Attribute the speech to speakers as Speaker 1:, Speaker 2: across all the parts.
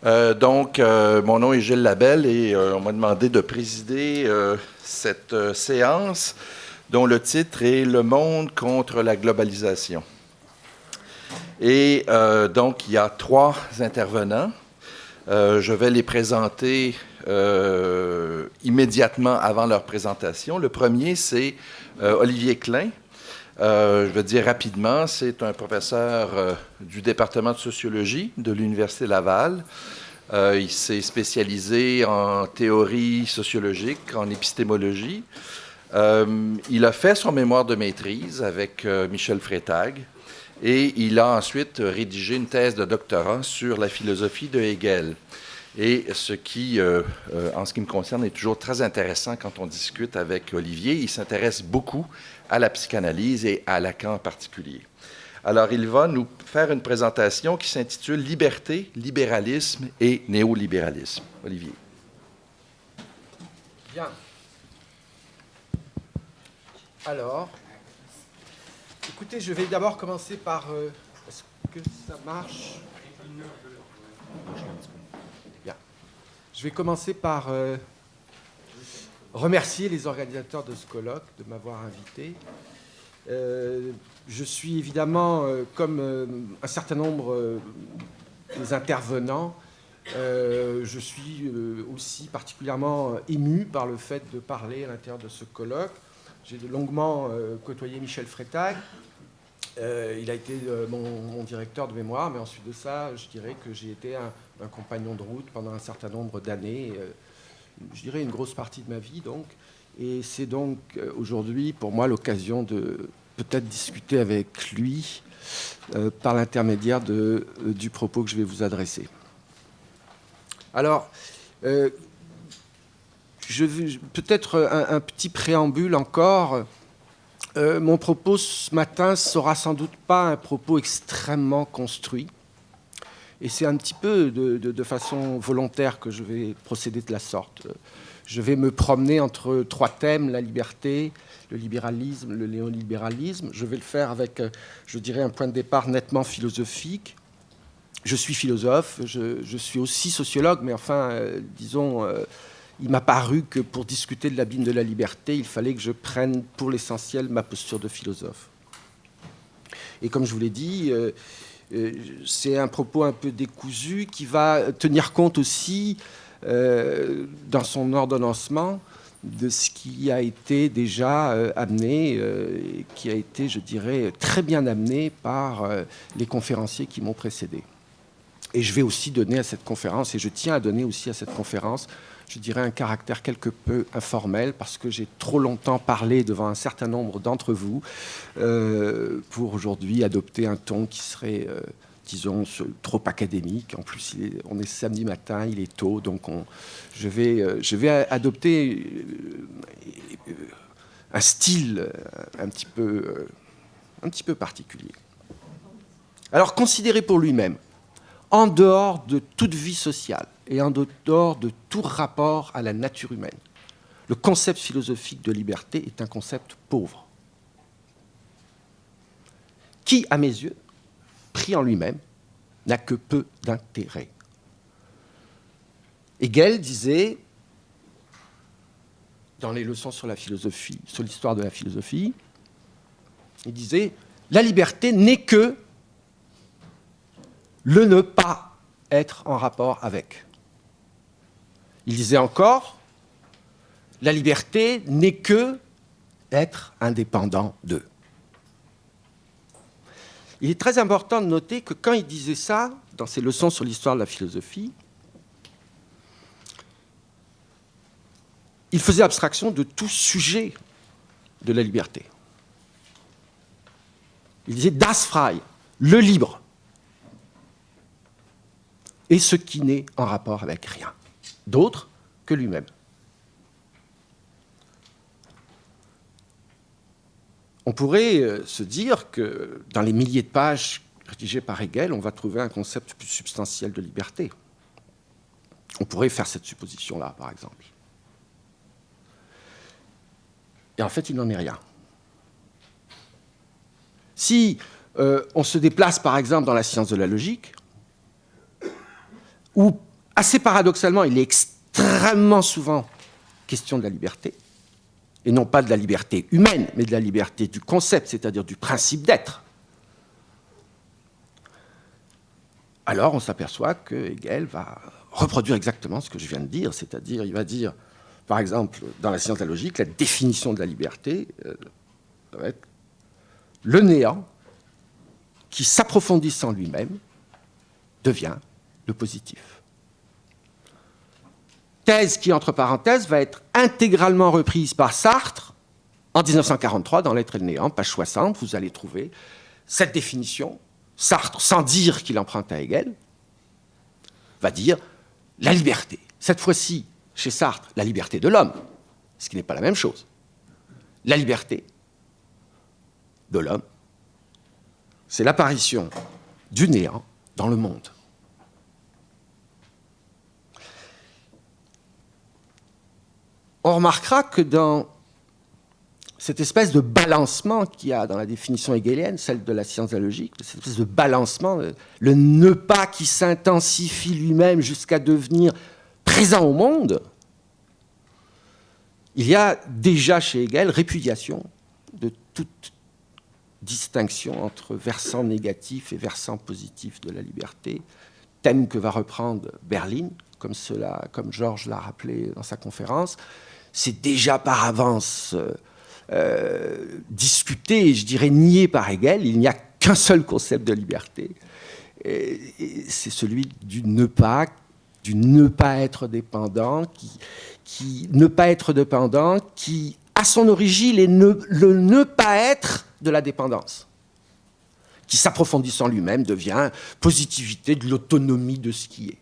Speaker 1: Mon nom est Gilles Labelle et on m'a demandé de présider cette séance dont le titre est « Le monde contre la globalisation ». Et donc, il y a 3 intervenants. Je vais les présenter immédiatement avant leur présentation. Le premier, c'est Olivier Klein. Je vais dire rapidement, c'est un professeur du département de sociologie de l'Université Laval. Il s'est spécialisé en théorie sociologique, en épistémologie. Il a fait son mémoire de maîtrise avec Michel Freytag et il a ensuite rédigé une thèse de doctorat sur la philosophie de Hegel. Et ce qui, en ce qui me concerne, est toujours très intéressant quand on discute avec Olivier. Il s'intéresse beaucoup à la psychanalyse et à Lacan en particulier. Alors, il va nous faire une présentation qui s'intitule « Liberté, libéralisme et néolibéralisme ». Olivier.
Speaker 2: Bien. Alors, écoutez, je vais d'abord commencer par... est-ce que ça marche? Bien. Je vais commencer par remercier les organisateurs de ce colloque de m'avoir invité. Je suis évidemment, comme un certain nombre des intervenants, je suis aussi particulièrement ému par le fait de parler à l'intérieur de ce colloque. J'ai longuement côtoyé Michel Freytag. Il a été mon directeur de mémoire, mais ensuite de ça, je dirais que j'ai été un compagnon de route pendant un certain nombre d'années, je dirais une grosse partie de ma vie, donc. Et c'est donc aujourd'hui, pour moi, l'occasion de peut-être discuter avec lui par l'intermédiaire du propos que je vais vous adresser. Alors, peut-être un petit préambule encore. Mon propos ce matin ne sera sans doute pas un propos extrêmement construit. Et c'est un petit peu de façon volontaire que je vais procéder de la sorte. Je vais me promener entre 3 thèmes, la liberté, le libéralisme, le néolibéralisme. Je vais le faire avec, je dirais, un point de départ nettement philosophique. Je suis philosophe, je suis aussi sociologue, mais enfin, disons, il m'a paru que pour discuter de l'abîme de la liberté, il fallait que je prenne pour l'essentiel ma posture de philosophe. Et comme je vous l'ai dit, c'est un propos un peu décousu qui va tenir compte aussi, dans son ordonnancement, de ce qui a été déjà amené, qui a été, je dirais, très bien amené par les conférenciers qui m'ont précédé. Et je vais aussi donner à cette conférence, et je tiens à donner aussi à cette conférence, je dirais, un caractère quelque peu informel, parce que j'ai trop longtemps parlé devant un certain nombre d'entre vous pour aujourd'hui adopter un ton qui serait, disons, trop académique. En plus, on est samedi matin, il est tôt, donc je vais adopter un style un petit peu particulier. Alors, considéré pour lui-même, en dehors de toute vie sociale et en dehors de tout rapport à la nature humaine, le concept philosophique de liberté est un concept pauvre, qui, à mes yeux, pris en lui-même, n'a que peu d'intérêt. Hegel disait, dans les leçons sur la philosophie, sur l'histoire de la philosophie, il disait « La liberté n'est que le ne pas être en rapport avec ». Il disait encore « La liberté n'est que être indépendant d'eux ». Il est très important de noter que quand il disait ça, dans ses leçons sur l'histoire de la philosophie, il faisait abstraction de tout sujet de la liberté. Il disait « das frei », le libre, et ce qui n'est en rapport avec rien d'autre que lui-même. On pourrait se dire que dans les milliers de pages rédigées par Hegel, on va trouver un concept plus substantiel de liberté. On pourrait faire cette supposition-là, par exemple. Et en fait, il n'en est rien. Si on se déplace, par exemple, dans la science de la logique, ou assez paradoxalement, il est extrêmement souvent question de la liberté, et non pas de la liberté humaine, mais de la liberté du concept, c'est-à-dire du principe d'être. Alors on s'aperçoit que Hegel va reproduire exactement ce que je viens de dire, c'est-à-dire il va dire, par exemple, dans la science de la logique, la définition de la liberté va être le néant qui, s'approfondissant lui-même, devient le positif. Thèse qui, entre parenthèses, va être intégralement reprise par Sartre en 1943 dans L'être et le néant, page 60. Vous allez trouver cette définition. Sartre, sans dire qu'il emprunte à Hegel, va dire la liberté. Cette fois-ci, chez Sartre, la liberté de l'homme, ce qui n'est pas la même chose. La liberté de l'homme, c'est l'apparition du néant dans le monde. On remarquera que dans cette espèce de balancement qu'il y a dans la définition hegelienne, celle de la science de la logique, cette espèce de balancement, le ne pas qui s'intensifie lui-même jusqu'à devenir présent au monde, il y a déjà chez Hegel répudiation de toute distinction entre versant négatif et versant positif de la liberté, thème que va reprendre Berlin, comme Georges l'a rappelé dans sa conférence. C'est déjà par avance discuté, et je dirais nié par Hegel. Il n'y a qu'un seul concept de liberté, et c'est celui du ne pas être dépendant, qui à son origine est le ne pas être de la dépendance, qui s'approfondissant lui-même devient positivité de l'autonomie de ce qui est.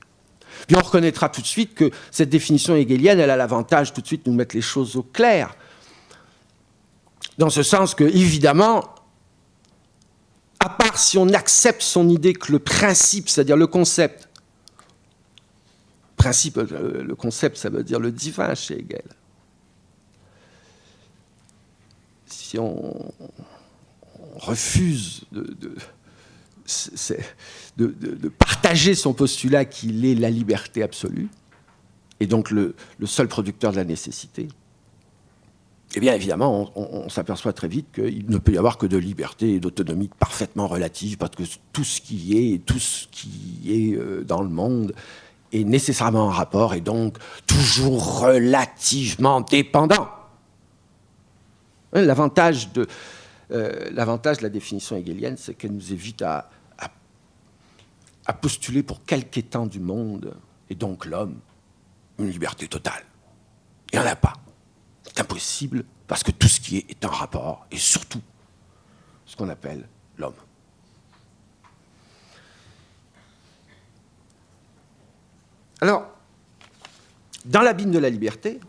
Speaker 2: Puis on reconnaîtra tout de suite que cette définition hegelienne, elle a l'avantage tout de suite de nous mettre les choses au clair, dans ce sens que, évidemment, à part si on accepte son idée que le principe, c'est-à-dire le concept, le concept, ça veut dire le divin chez Hegel. Si on refuse de partager son postulat qu'il est la liberté absolue, et donc le seul producteur de la nécessité, eh bien évidemment, on s'aperçoit très vite qu'il ne peut y avoir que de liberté et d'autonomie parfaitement relatives, parce que tout ce qui est dans le monde est nécessairement en rapport et donc toujours relativement dépendant. L'avantage de la définition hegelienne, c'est qu'elle nous évite à postuler pour quelque étant du monde, et donc l'homme, une liberté totale. Il n'y en a pas. C'est impossible, parce que tout ce qui est en rapport, et surtout ce qu'on appelle l'homme. Alors, dans l'abîme de la liberté,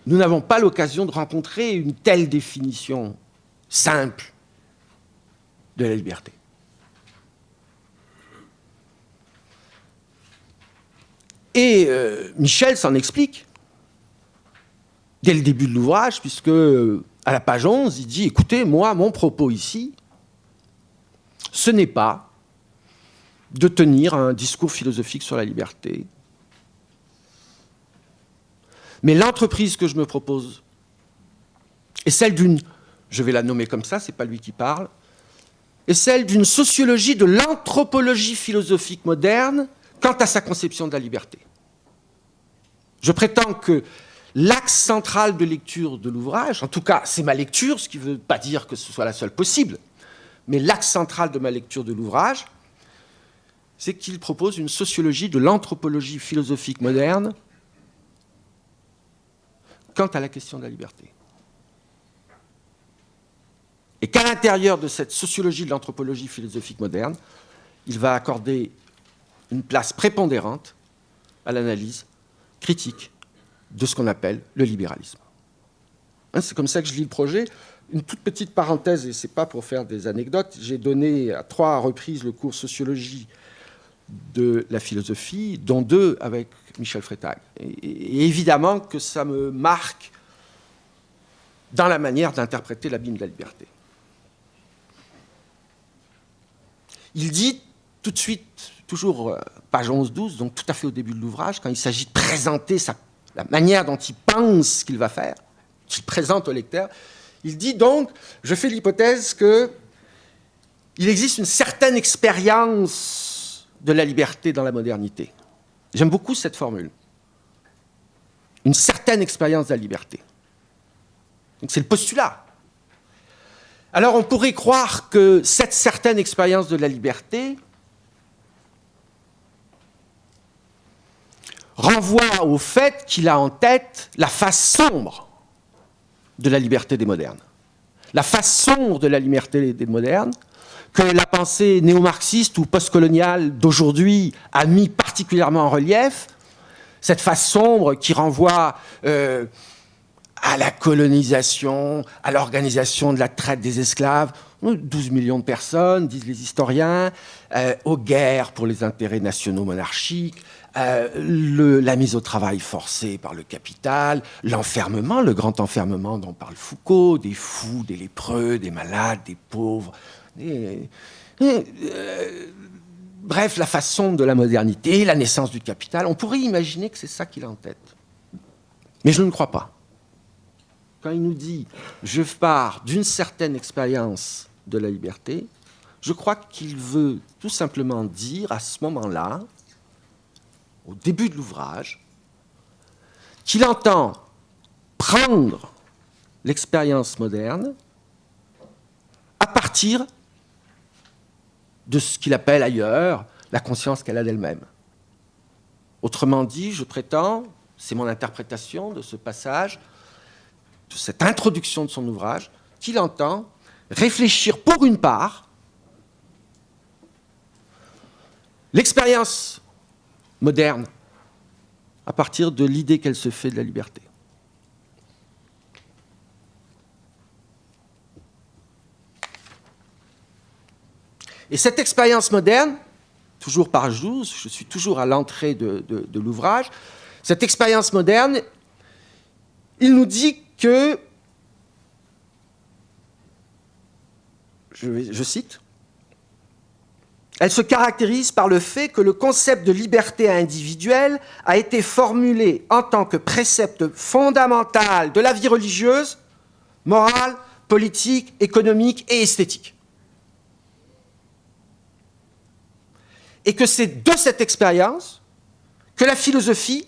Speaker 2: nous n'avons pas l'occasion de rencontrer une telle définition simple de la liberté. Et Michel s'en explique dès le début de l'ouvrage, puisque à la page 11, il dit « Écoutez, moi, mon propos ici, ce n'est pas de tenir un discours philosophique sur la liberté, mais l'entreprise que je me propose est celle d'une, je vais la nommer comme ça, c'est pas lui qui parle, est celle d'une sociologie de l'anthropologie philosophique moderne quant à sa conception de la liberté. Je prétends que l'axe central de lecture de l'ouvrage, en tout cas c'est ma lecture, ce qui ne veut pas dire que ce soit la seule possible, mais l'axe central de ma lecture de l'ouvrage, c'est qu'il propose une sociologie de l'anthropologie philosophique moderne quant à la question de la liberté. Et qu'à l'intérieur de cette sociologie de l'anthropologie philosophique moderne, il va accorder une place prépondérante à l'analyse critique de ce qu'on appelle le libéralisme. C'est comme ça que je lis le projet. Une toute petite parenthèse, et ce n'est pas pour faire des anecdotes, j'ai donné à 3 reprises le cours sociologie de la philosophie, dont 2 avec Michel Freytag. Et évidemment que ça me marque dans la manière d'interpréter l'abîme de la liberté. Il dit tout de suite, toujours page 11-12, donc tout à fait au début de l'ouvrage, quand il s'agit de présenter la manière dont il pense qu'il va faire, qu'il présente au lecteur, il dit donc, je fais l'hypothèse qu'il existe une certaine expérience de la liberté dans la modernité. J'aime beaucoup cette formule. Une certaine expérience de la liberté. Donc c'est le postulat. Alors on pourrait croire que cette certaine expérience de la liberté renvoie au fait qu'il a en tête la face sombre de la liberté des modernes. La face sombre de la liberté des modernes que la pensée néo-marxiste ou postcoloniale d'aujourd'hui a mis particulièrement en relief, cette face sombre qui renvoie à la colonisation, à l'organisation de la traite des esclaves, 12 millions de personnes, disent les historiens, aux guerres pour les intérêts nationaux monarchiques, la mise au travail forcée par le capital, l'enfermement, le grand enfermement dont parle Foucault, des fous, des lépreux, des malades, des pauvres. Bref, la façon de la modernité, la naissance du capital. On pourrait imaginer que c'est ça qu'il a en tête. Mais je ne crois pas. Quand il nous dit « je pars d'une certaine expérience de la liberté », je crois qu'il veut tout simplement dire à ce moment-là, au début de l'ouvrage, qu'il entend prendre l'expérience moderne à partir de ce qu'il appelle ailleurs la conscience qu'elle a d'elle-même. Autrement dit, je prétends, c'est mon interprétation de ce passage, de cette introduction de son ouvrage, qu'il entend réfléchir pour une part l'expérience moderne à partir de l'idée qu'elle se fait de la liberté. Et cette expérience moderne, toujours page 12, je suis toujours à l'entrée de l'ouvrage, cette expérience moderne, il nous dit que, je cite, elle se caractérise par le fait que le concept de liberté individuelle a été formulé en tant que précepte fondamental de la vie religieuse, morale, politique, économique et esthétique. Et que c'est de cette expérience que la philosophie,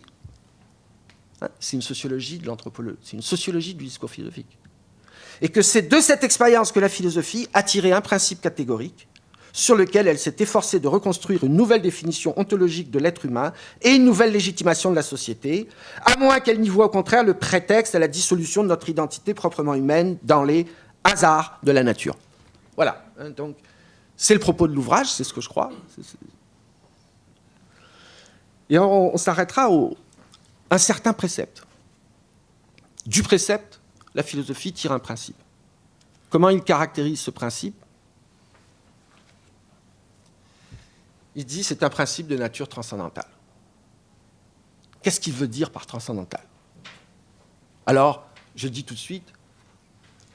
Speaker 2: c'est une sociologie de l'anthropologie, c'est une sociologie du discours philosophique, et que c'est de cette expérience que la philosophie a tiré un principe catégorique sur lequel elle s'est efforcée de reconstruire une nouvelle définition ontologique de l'être humain et une nouvelle légitimation de la société, à moins qu'elle n'y voie au contraire le prétexte à la dissolution de notre identité proprement humaine dans les hasards de la nature. Voilà, donc c'est le propos de l'ouvrage, c'est ce que je crois. Et on s'arrêtera à un certain précepte. Du précepte, la philosophie tire un principe. Comment il caractérise ce principe ? Il dit que c'est un principe de nature transcendantale. Qu'est-ce qu'il veut dire par transcendantal ? Alors, je dis tout de suite,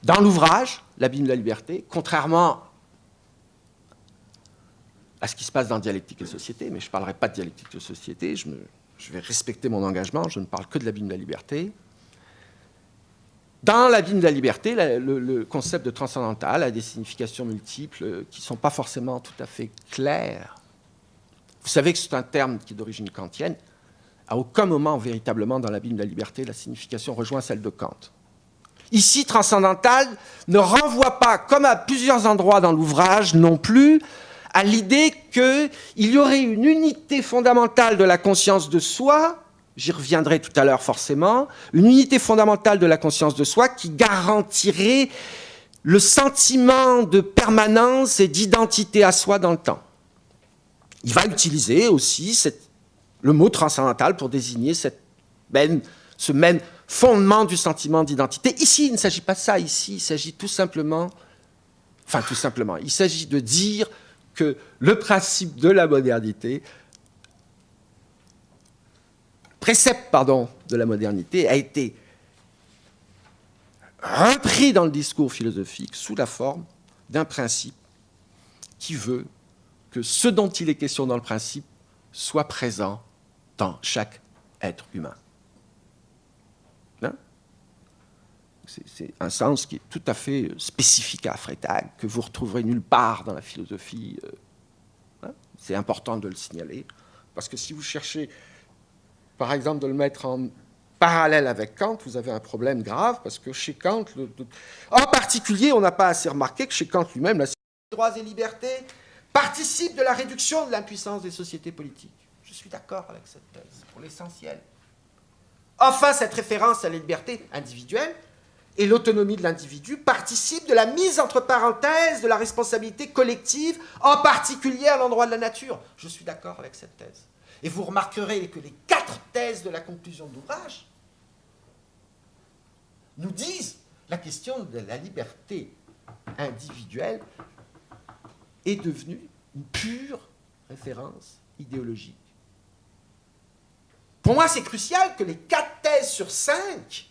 Speaker 2: dans l'ouvrage, L'abîme de la liberté, contrairement à ce qui se passe dans Dialectique et Société, mais je ne parlerai pas de Dialectique et Société, je vais respecter mon engagement, je ne parle que de l'abîme de la liberté. Dans l'abîme de la liberté, le concept de transcendantal a des significations multiples qui ne sont pas forcément tout à fait claires. Vous savez que c'est un terme qui est d'origine kantienne. À aucun moment, véritablement, dans l'abîme de la liberté, la signification rejoint celle de Kant. Ici, transcendantal ne renvoie pas, comme à plusieurs endroits dans l'ouvrage non plus, à l'idée qu'il y aurait une unité fondamentale de la conscience de soi, j'y reviendrai tout à l'heure forcément, une unité fondamentale de la conscience de soi qui garantirait le sentiment de permanence et d'identité à soi dans le temps. Il va utiliser aussi le mot transcendantal pour désigner ce même fondement du sentiment d'identité. Ici, il ne s'agit pas de ça. Ici, il s'agit tout simplement, il s'agit de dire que le principe de la modernité, précepte de la modernité, a été repris dans le discours philosophique sous la forme d'un principe qui veut que ce dont il est question dans le principe soit présent dans chaque être humain. Hein? C'est un sens qui est tout à fait spécifique à Freytag, que vous retrouverez nulle part dans la philosophie. Hein? C'est important de le signaler, parce que si vous cherchez, par exemple, de le mettre en parallèle avec Kant, vous avez un problème grave, parce que chez Kant, en particulier, on n'a pas assez remarqué que chez Kant lui-même, la droits et libertés participe de la réduction de l'impuissance des sociétés politiques. Je suis d'accord avec cette thèse, pour l'essentiel. Enfin, cette référence à la liberté individuelle et l'autonomie de l'individu participe de la mise entre parenthèses de la responsabilité collective, en particulier à l'endroit de la nature. Je suis d'accord avec cette thèse. Et vous remarquerez que les 4 thèses de la conclusion de l'ouvrage nous disent la question de la liberté individuelle est devenue une pure référence idéologique. Pour moi, c'est crucial que les 4 thèses sur 5,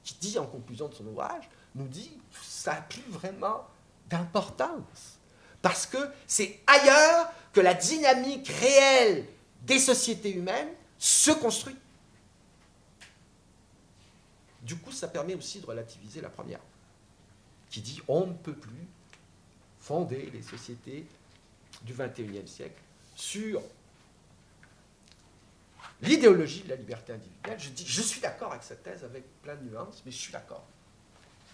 Speaker 2: qui dit en conclusion de son ouvrage, nous dit que ça n'a plus vraiment d'importance. Parce que c'est ailleurs que la dynamique réelle des sociétés humaines se construit. Du coup, ça permet aussi de relativiser la première, qui dit on ne peut plus fonder les sociétés du XXIe siècle sur l'idéologie de la liberté individuelle. Je suis d'accord avec cette thèse avec plein de nuances, mais je suis d'accord.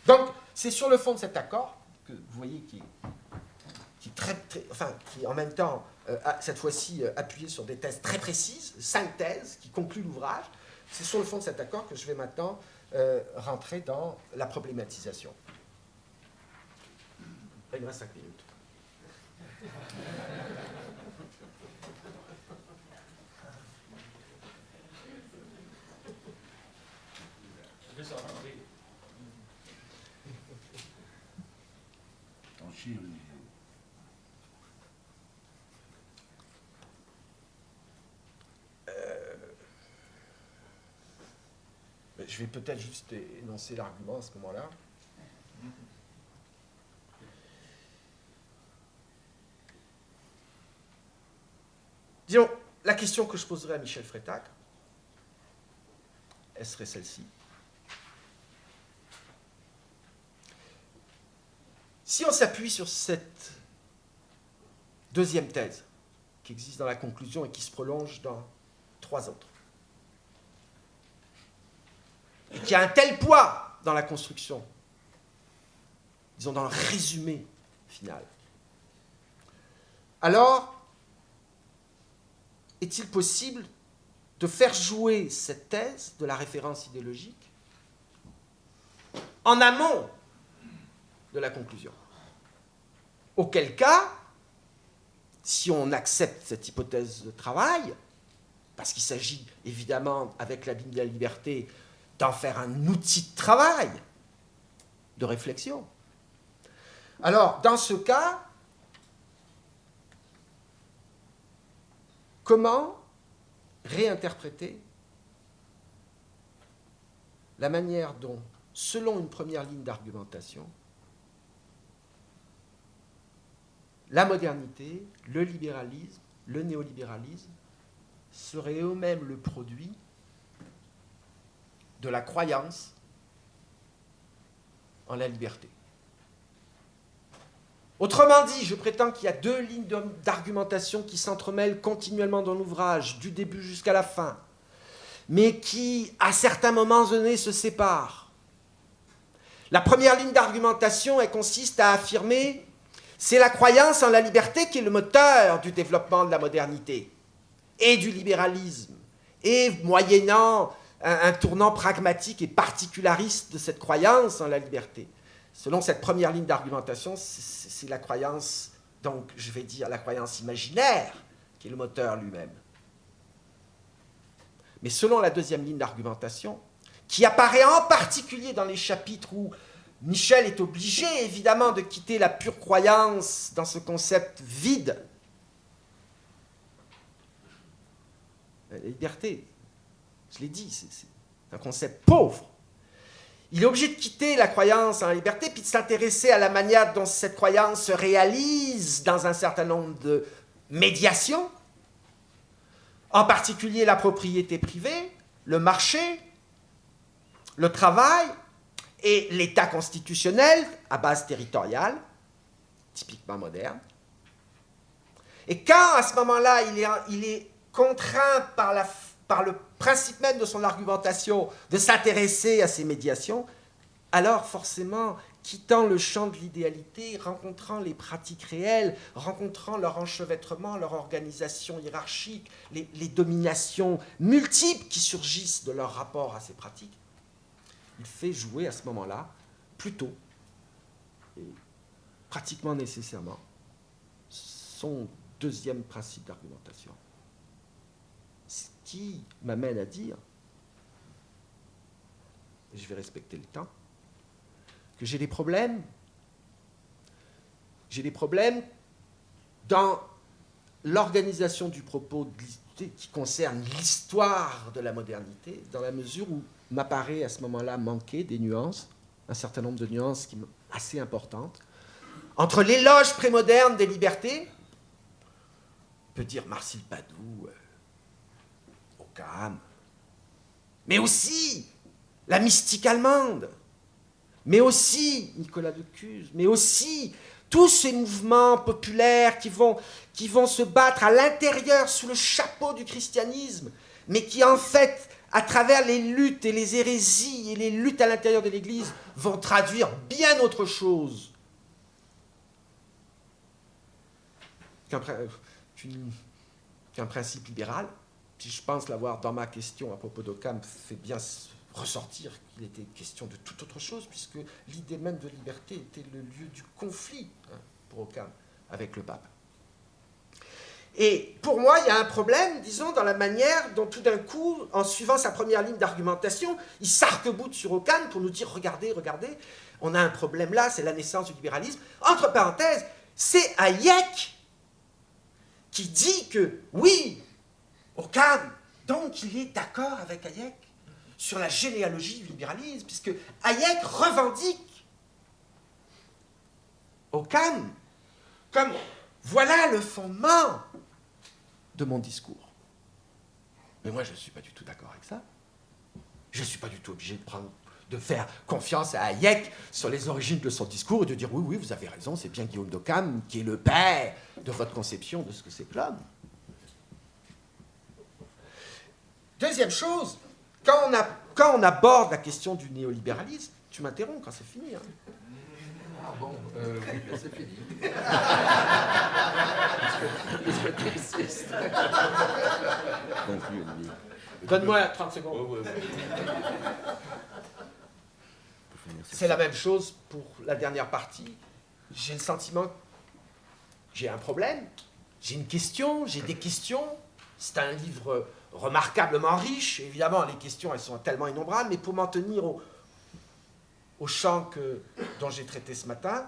Speaker 2: Donc, c'est sur le fond de cet accord que vous voyez qui est en même temps, cette fois-ci, appuyé sur des thèses très précises, 5 thèses qui concluent l'ouvrage. C'est sur le fond de cet accord que je vais maintenant rentrer dans la problématisation. Il me reste 5 minutes. Je vais peut-être juste énoncer l'argument à ce moment-là. Disons, la question que je poserai à Michel Freytag, elle serait celle-ci. Si on s'appuie sur cette deuxième thèse, qui existe dans la conclusion et qui se prolonge dans 3 autres, et qui a un tel poids dans la construction, disons dans le résumé final, alors est-il possible de faire jouer cette thèse de la référence idéologique en amont de la conclusion? Auquel cas, si on accepte cette hypothèse de travail, parce qu'il s'agit évidemment, avec la ligne de la liberté, d'en faire un outil de travail, de réflexion. Alors, dans ce cas, comment réinterpréter la manière dont, selon une première ligne d'argumentation, la modernité, le libéralisme, le néolibéralisme seraient eux-mêmes le produit de la croyance en la liberté. Autrement dit, je prétends qu'il y a 2 lignes d'argumentation qui s'entremêlent continuellement dans l'ouvrage, du début jusqu'à la fin, mais qui, à certains moments donnés, se séparent. La première ligne d'argumentation, elle consiste à affirmer c'est la croyance en la liberté qui est le moteur du développement de la modernité et du libéralisme, et moyennant un tournant pragmatique et particulariste de cette croyance en la liberté. Selon cette première ligne d'argumentation, c'est la croyance, donc je vais dire la croyance imaginaire, qui est le moteur lui-même. Mais selon la deuxième ligne d'argumentation, qui apparaît en particulier dans les chapitres où Michel est obligé, évidemment, de quitter la pure croyance dans ce concept vide. La liberté, je l'ai dit, c'est un concept pauvre.
Speaker 3: il est obligé de quitter la croyance en la liberté, puis de s'intéresser à la manière dont cette croyance se réalise dans un certain nombre de médiations, en particulier la propriété privée, le marché, le travail et l'État constitutionnel à base territoriale, typiquement moderne. Et quand, à ce moment-là, il est contraint par le principe même de son argumentation de s'intéresser à ces médiations, alors forcément, quittant le champ de l'idéalité, rencontrant les pratiques réelles, rencontrant leur enchevêtrement, leur organisation hiérarchique, les dominations multiples qui surgissent de leur rapport à ces pratiques, il fait jouer à ce moment-là, plutôt, et pratiquement nécessairement, son deuxième principe d'argumentation. Ce qui m'amène à dire, et je vais respecter le temps, que j'ai des problèmes dans l'organisation du propos qui concerne l'histoire de la modernité, dans la mesure où m'apparaît à ce moment-là manquer des nuances, un certain nombre de nuances assez importantes, entre l'éloge prémoderne des libertés, on peut dire Marcille Padoue, Occam, mais aussi la mystique allemande, mais aussi Nicolas de Cuse, mais aussi tous ces mouvements populaires qui vont se battre à l'intérieur sous le chapeau du christianisme, mais qui en fait, à travers les luttes et les hérésies et les luttes à l'intérieur de l'Église, vont traduire bien autre chose qu'un principe libéral. Puis je pense l'avoir dans ma question à propos d'Occam fait bien ressortir qu'il était question de toute autre chose, puisque l'idée même de liberté était le lieu du conflit pour Occam avec le pape. Et pour moi, il y a un problème, disons, dans la manière dont tout d'un coup, en suivant sa première ligne d'argumentation, il s'arc-boute sur Occam pour nous dire « Regardez, regardez, on a un problème là, c'est la naissance du libéralisme. » Entre parenthèses, c'est Hayek qui dit que, oui, Occam, donc il est d'accord avec Hayek sur la généalogie du libéralisme, puisque Hayek revendique Occam comme voilà le fondement de mon discours. Mais moi, je ne suis pas du tout d'accord avec ça. Je ne suis pas du tout obligé de faire confiance à Hayek sur les origines de son discours et de dire oui, oui, vous avez raison, c'est bien Guillaume d'Occam qui est le père de votre conception de ce que c'est que l'homme. Deuxième chose, quand on aborde la question du néolibéralisme, tu m'interromps quand c'est fini. Hein.
Speaker 1: Ah bon, oui, c'est fini. Puisque tu insistes.
Speaker 2: Conclue, Olivier.
Speaker 3: Donne-moi 30 secondes. C'est la même chose pour la dernière partie. J'ai le sentiment que j'ai un problème, j'ai une question, j'ai des questions. C'est un livre remarquablement riche. Évidemment, les questions, elles sont tellement innombrables, mais pour m'en tenir au champ dont j'ai traité ce matin,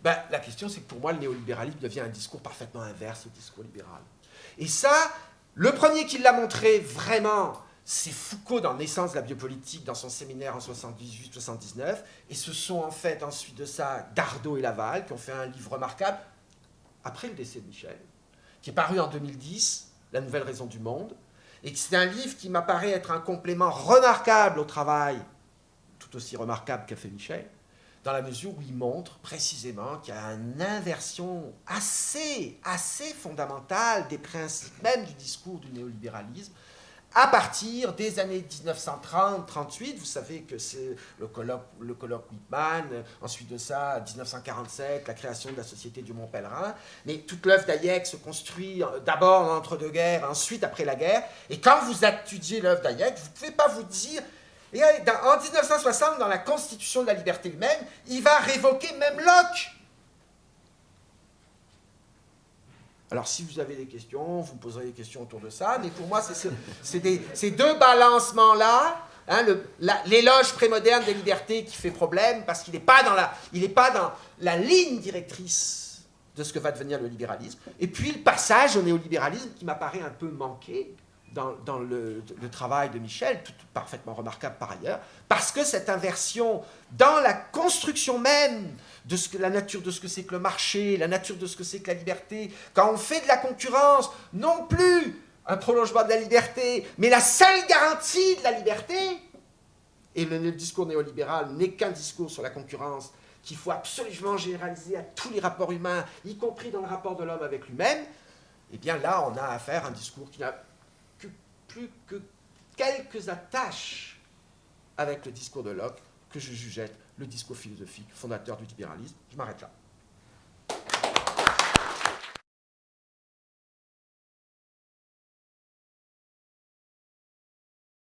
Speaker 3: la question, c'est que pour moi, le néolibéralisme devient un discours parfaitement inverse au discours libéral. Et ça, le premier qui l'a montré vraiment, c'est Foucault dans Naissance de la biopolitique, dans son séminaire en 78-79, et ce sont en fait ensuite de ça Dardot et Laval qui ont fait un livre remarquable, après le décès de Michel, qui est paru en 2010, La nouvelle raison du monde, et c'est un livre qui m'apparaît être un complément remarquable au travail, tout aussi remarquable qu'a fait Michel, dans la mesure où il montre précisément qu'il y a une inversion assez fondamentale des principes même du discours du néolibéralisme, à partir des années 1930-38, vous savez que c'est le colloque Whitman, ensuite de ça, 1947, la création de la Société du Mont Pèlerin, mais toute l'œuvre d'Hayek se construit d'abord entre deux guerres, ensuite après la guerre, et quand vous étudiez l'œuvre d'Hayek, vous ne pouvez pas vous dire, en 1960, dans la Constitution de la liberté humaine, il va révoquer même Locke. Alors, si vous avez des questions, vous me poserez des questions autour de ça, mais pour moi, c'est ces deux balancements-là, hein, l'éloge prémoderne des libertés qui fait problème, parce qu'il n'est pas dans la ligne directrice de ce que va devenir le libéralisme, et puis le passage au néolibéralisme qui m'apparaît un peu manqué dans le travail de Michel, tout parfaitement remarquable par ailleurs, parce que cette inversion dans la construction même de la nature de ce que c'est que le marché, la nature de ce que c'est que la liberté, quand on fait de la concurrence, non plus un prolongement de la liberté, mais la seule garantie de la liberté, et le discours néolibéral n'est qu'un discours sur la concurrence qu'il faut absolument généraliser à tous les rapports humains, y compris dans le rapport de l'homme avec lui-même, eh bien là, on a affaire à un discours qui n'a plus que quelques attaches avec le discours de Locke, que je jugeais le discours philosophique fondateur du libéralisme. Je m'arrête là.